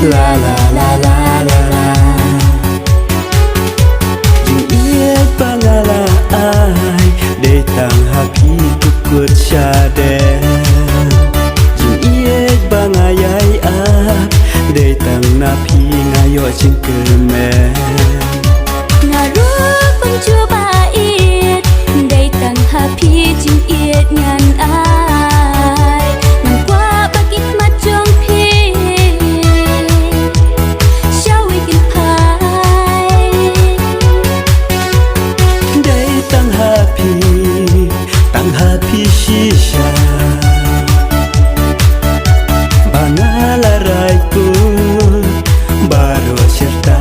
La la la la la la Dừng yết bangala ai để tang happy kukut syade Dừng yết bangayai ap để tang napi ngayo cingkeme Ngaruh pencu bait để tang happy jing yết ngan ai Nang qua bakit macong pi Shall we get pie để tang happy shisha Bangala raiku baru serta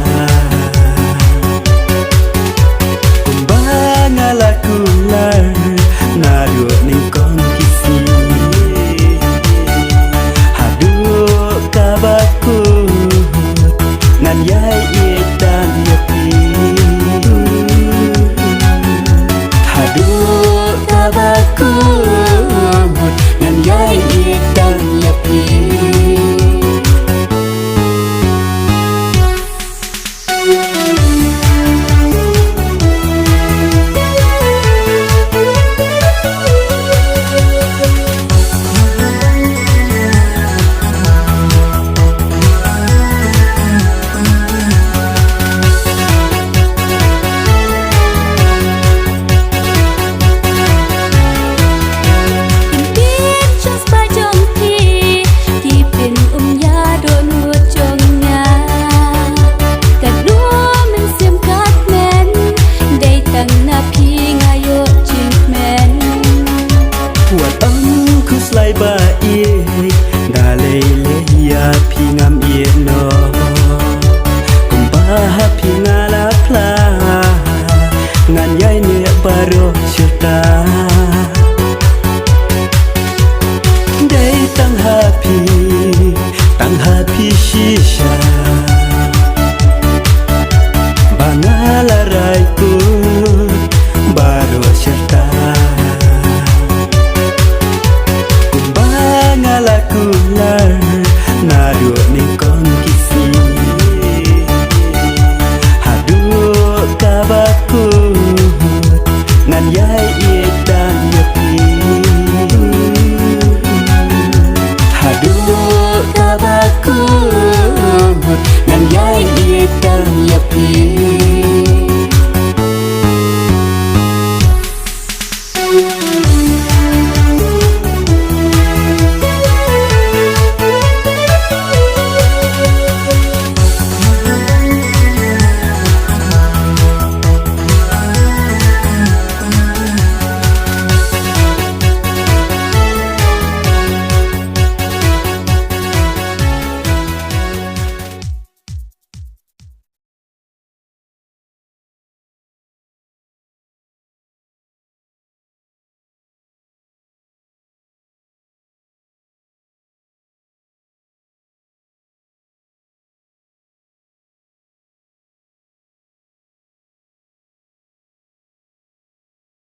Bangala kular nadu ningkong kisi Hadu kabaku ngan yai itan yapi Hadu kabaku ngan yai itan yapi Slay ba ie da le ya pi ngam ie no kumba pi ngala pla ngan yai ne baro cerita dei tang happy shisha bangala raiku baro cerita Kular nadu ni